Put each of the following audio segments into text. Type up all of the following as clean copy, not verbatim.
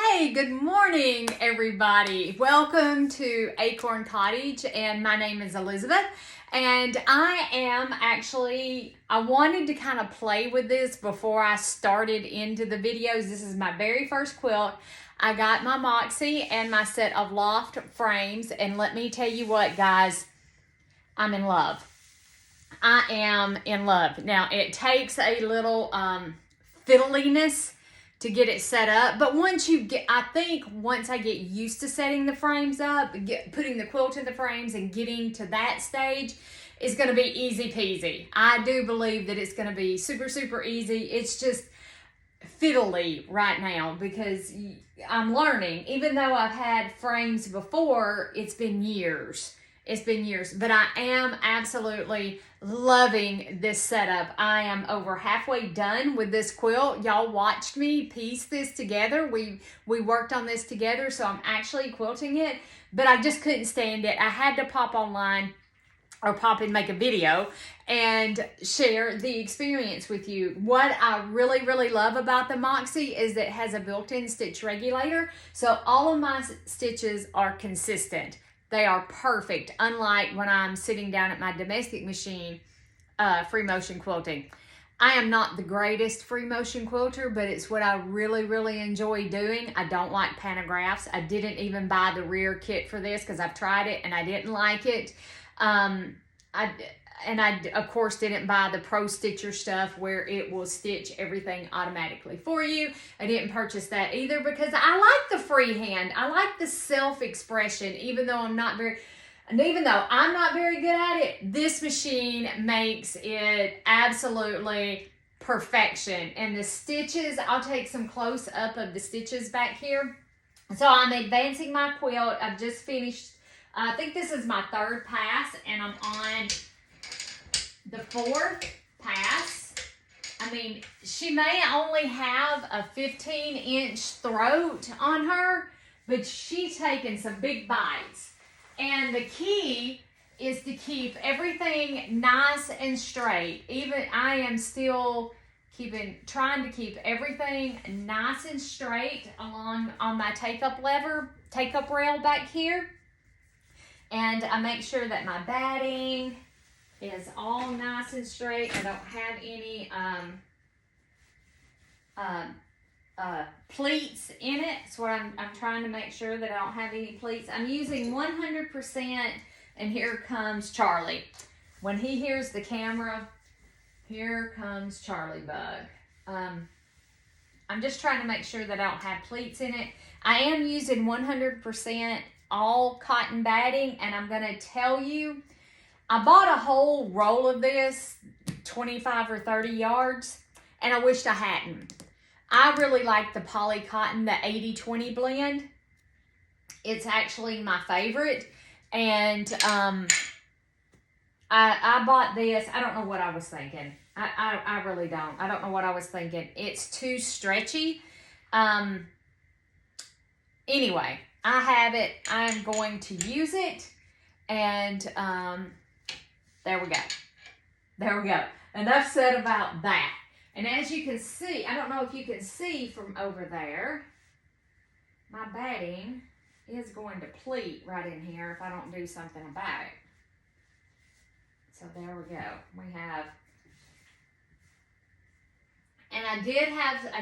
Hey, good morning, everybody. Welcome to Acorn Cottage, and my name is Elizabeth. And I wanted to kind of play with this before I started into the videos. This is my very first quilt. I got my Moxie and my set of loft frames, and let me tell you what, guys, I'm in love. I am in love. Now, it takes a little fiddliness to get it set up, but once I get used to setting the frames up, putting the quilt in the frames and getting to that stage, it's going to be easy peasy. I do believe that it's going to be super, super easy. It's just fiddly right now because I'm learning. Even though I've had frames before, it's been years. But I am absolutely loving this setup. I am over halfway done with this quilt. Y'all watched me piece this together. We worked on this together, so I'm actually quilting it, but I just couldn't stand it. I had to pop online or pop and make a video and share the experience with you. What I really, really love about the Moxie is that it has a built-in stitch regulator, so all of my stitches are consistent. They are perfect, unlike when I'm sitting down at my domestic machine, free motion quilting. I am not the greatest free motion quilter, but it's what I really, really enjoy doing. I don't like pantographs. I didn't even buy the rear kit for this because I've tried it and I didn't like it. I of course didn't buy the Pro Stitcher stuff where it will stitch everything automatically for you. I didn't purchase that either because I like the freehand. I like the self-expression, even though I'm not very good at it. This machine makes it absolutely perfection. And the stitches, I'll take some close up of the stitches back here. So I'm advancing my quilt. I've just finished, I think this is my third pass, and I'm on the fourth pass. I mean, she may only have a 15-inch throat on her, but she's taking some big bites. And the key is to keep everything nice and straight. Even I am still trying to keep everything nice and straight along on my take-up rail back here. And I make sure that my batting is all nice and straight. I don't have any pleats in it. So I'm trying to make sure that I don't have any pleats. I'm using 100%, and here comes Charlie. When he hears the camera, here comes Charlie Bug. I'm just trying to make sure that I don't have pleats in it. I am using 100% all cotton batting, and I'm going to tell you, I bought a whole roll of this, 25 or 30 yards, and I wished I hadn't. I really like the poly cotton, the 80-20 blend. It's actually my favorite, and I bought this. I don't know what I was thinking. I really don't. I don't know what I was thinking. It's too stretchy. Anyway, I have it. I'm going to use it, and there we go. There we go. Enough said about that. And as you can see, I don't know if you can see from over there, my batting is going to pleat right in here if I don't do something about it. So there we go. We have, and I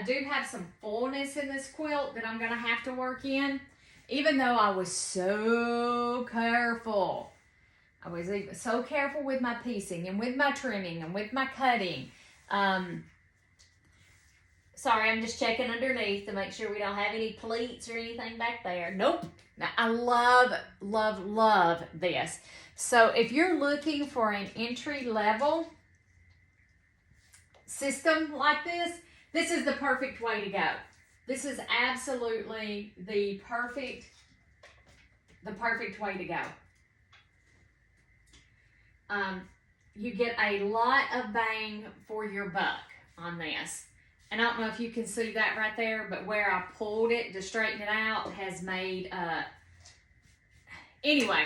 do have some fullness in this quilt that I'm going to have to work in, even though I was so careful. I was so careful with my piecing and with my trimming and with my cutting. Sorry, I'm just checking underneath to make sure we don't have any pleats or anything back there. Nope. Now, I love, love, love this. So if you're looking for an entry-level system like this is the perfect way to go. This is absolutely the perfect way to go. You get a lot of bang for your buck on this. And I don't know if you can see that right there, but where I pulled it to straighten it out has made, anyway,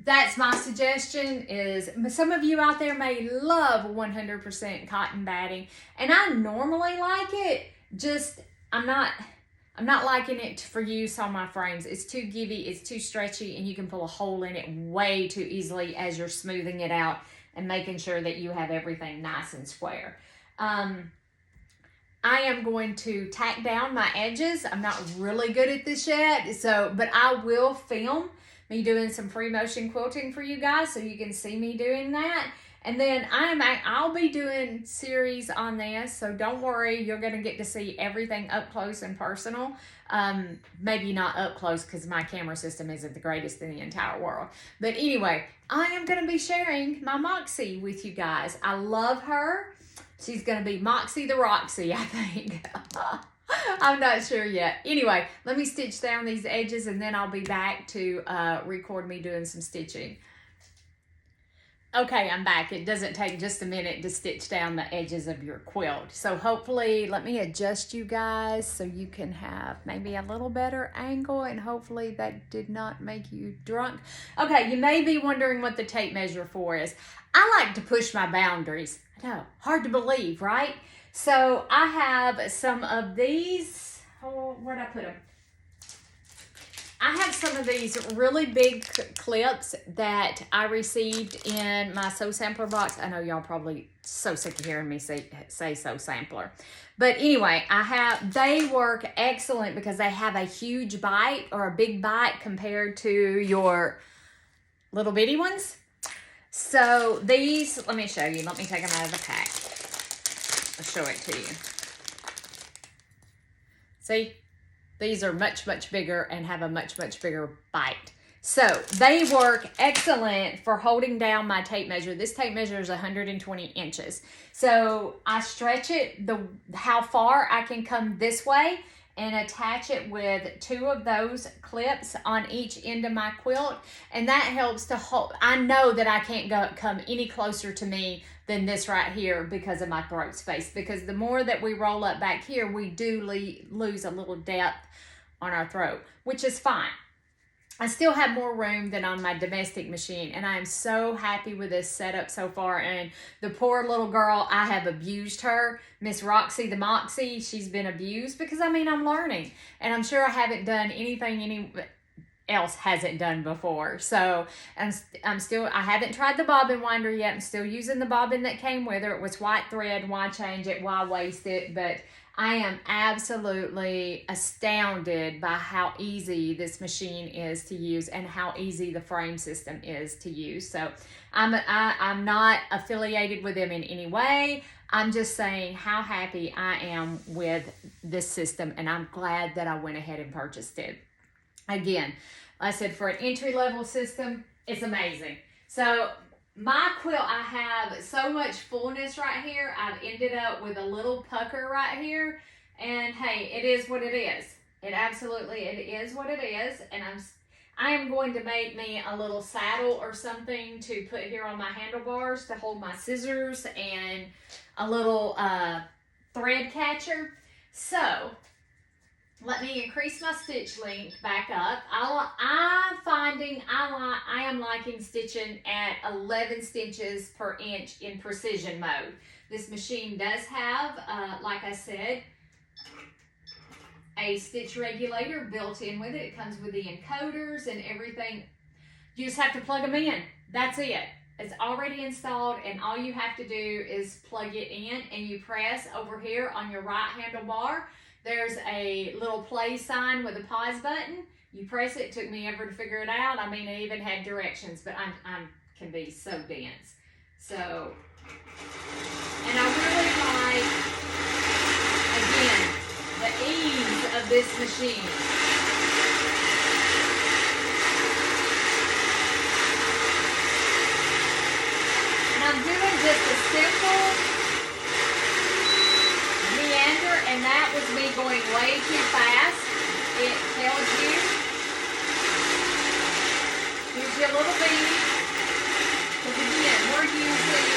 that's my suggestion. Is some of you out there may love 100% cotton batting, and I normally like it, just I'm not I'm not liking it for use on my frames. It's too givey, it's too stretchy, and you can pull a hole in it way too easily as you're smoothing it out and making sure that you have everything nice and square. I am going to tack down my edges. I'm not really good at this yet, but I will film me doing some free motion quilting for you guys so you can see me doing that. And then I'll be doing series on this, so don't worry, you're gonna get to see everything up close and personal. Maybe not up close because my camera system isn't the greatest in the entire world. But anyway, I am gonna be sharing my Moxie with you guys. I love her. She's gonna be Moxie the Roxy, I think. I'm not sure yet. Anyway, let me stitch down these edges and then I'll be back to record me doing some stitching. Okay, I'm back. It doesn't take just a minute to stitch down the edges of your quilt. So hopefully, let me adjust you guys so you can have maybe a little better angle, and hopefully that did not make you drunk. Okay, you may be wondering what the tape measure for is. I like to push my boundaries. I know, hard to believe, right? So I have some of these. Oh, where'd I put them? I have some of these really big clips that I received in my Sew Sampler box. I know y'all probably so sick of hearing me say Sew Sampler. But anyway, they work excellent because they have a huge bite or a big bite compared to your little bitty ones. So these, let me show you. Let me take them out of the pack. I'll show it to you. See? These are much, much bigger and have a much, much bigger bite. So they work excellent for holding down my tape measure. This tape measure is 120 inches. So I stretch it how far I can come this way and attach it with 2 of those clips on each end of my quilt. And that helps to hold. I know that I can't come any closer to me than this right here because of my throat space. Because the more that we roll up back here, we do lose a little depth on our throat, which is fine. I still have more room than on my domestic machine, and I am so happy with this setup so far. And the poor little girl, I have abused her, Miss Roxy the Moxie. She's been abused because, I mean, I'm learning, and I'm sure I haven't done anything anyone else hasn't done before. So I haven't tried the bobbin winder yet. I'm still using the bobbin that came with her. It was white thread. Why change it? Why waste it? But I am absolutely astounded by how easy this machine is to use and how easy the frame system is to use. So I'm not affiliated with them in any way. I'm just saying how happy I am with this system, and I'm glad that I went ahead and purchased it. Again, like I said, for an entry-level system, it's amazing. So my quilt, I have so much fullness right here. I've ended up with a little pucker right here. And hey, it is what it is. It is what it is. And I am going to make me a little saddle or something to put here on my handlebars to hold my scissors, and a little thread catcher. So let me increase my stitch length back up. I am liking stitching at 11 stitches per inch in precision mode. This machine does have, like I said, a stitch regulator built in with it. It comes with the encoders and everything. You just have to plug them in. That's it. It's already installed, and all you have to do is plug it in, and you press over here on your right handlebar. There's a little play sign with a pause button. You press it. It took me ever to figure it out. I mean, it even had directions, but I can be so dense. So, and I really like, again, the ease of this machine. And I'm doing just a simple meander, and that was me going way too fast. It tells you, gives you a little bead, because again, we're using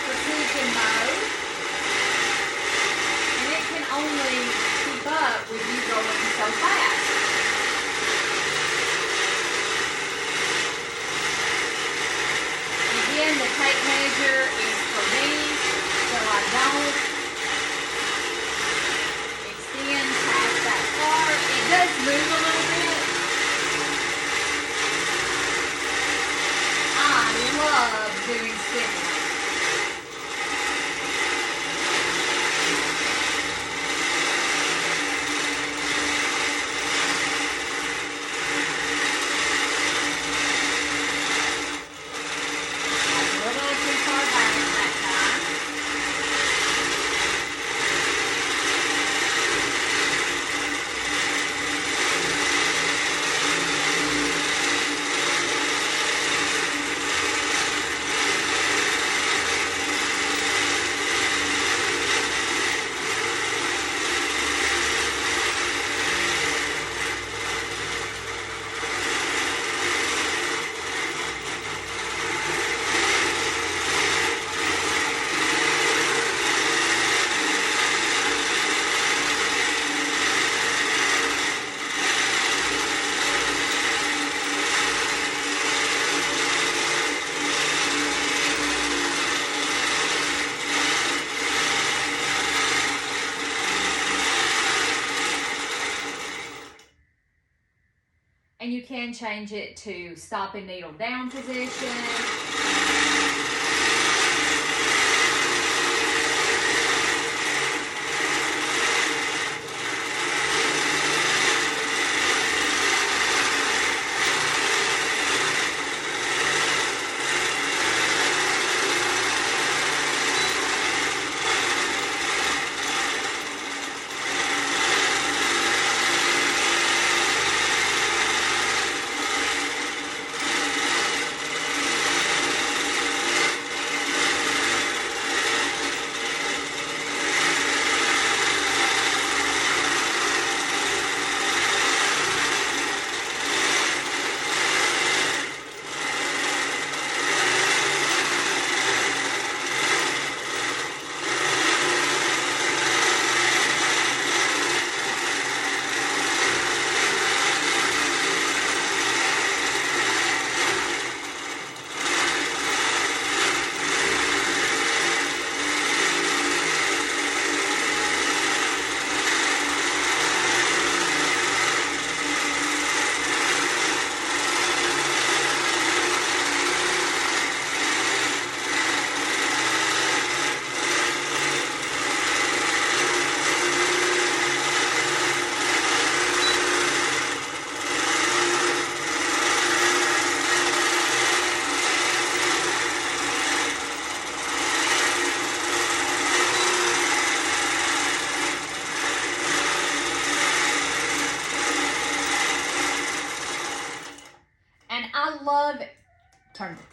precision mode, and it can only keep up with you going so fast. And again, the tape measure is for me, so I don't past that part. doing stitching. And you can change it to stopping needle down position.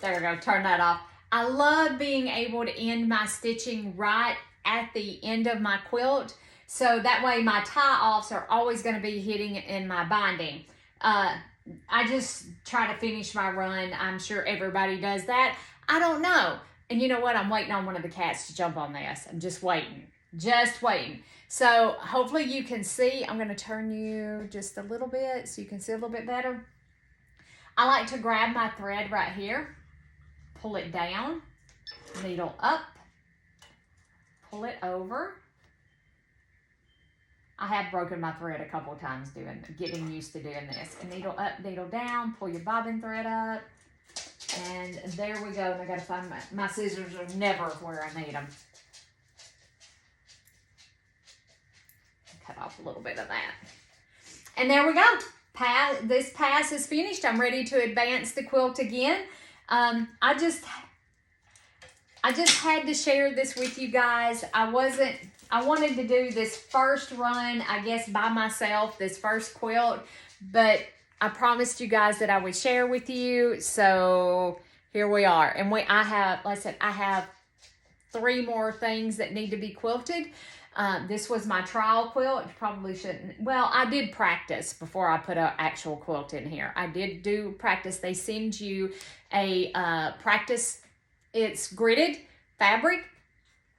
There we go, turn that off. I love being able to end my stitching right at the end of my quilt, so that way my tie-offs are always going to be hitting in my binding. I just try to finish my run. I'm sure everybody does that. I don't know. And you know what? I'm waiting on one of the cats to jump on this. I'm just waiting. Just waiting. So hopefully you can see. I'm going to turn you just a little bit so you can see a little bit better. I like to grab my thread right here, pull it down, needle up, pull it over. I have broken my thread a couple of times getting used to doing this. And needle up, needle down, pull your bobbin thread up, and there we go. And I gotta find my scissors are never where I need them. Cut off a little bit of that. And there we go. This pass is finished. I'm ready to advance the quilt again. I just had to share this with you guys. I wanted to do this first run, I guess, by myself, this first quilt, but I promised you guys that I would share with you. So here we are. And I have 3 more things that need to be quilted. This was my trial quilt. Probably shouldn't. Well, I did practice before I put an actual quilt in here. I did do practice. They send you a practice. It's gridded fabric,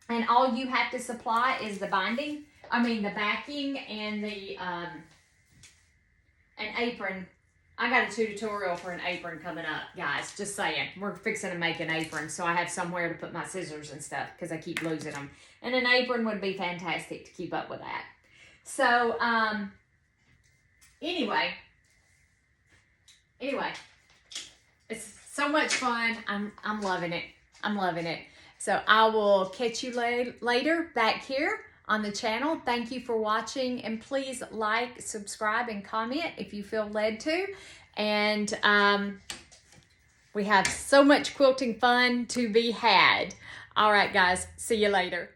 and all you have to supply is the binding. The backing and the an apron. I got a tutorial for an apron coming up, guys. Just saying. We're fixing to make an apron, so I have somewhere to put my scissors and stuff because I keep losing them. And an apron would be fantastic to keep up with that. So, anyway, it's so much fun. I'm loving it. I'm loving it. So I will catch you later back here on the channel. Thank you for watching, and please like, subscribe, and comment if you feel led to. And we have so much quilting fun to be had. All right, guys, see you later.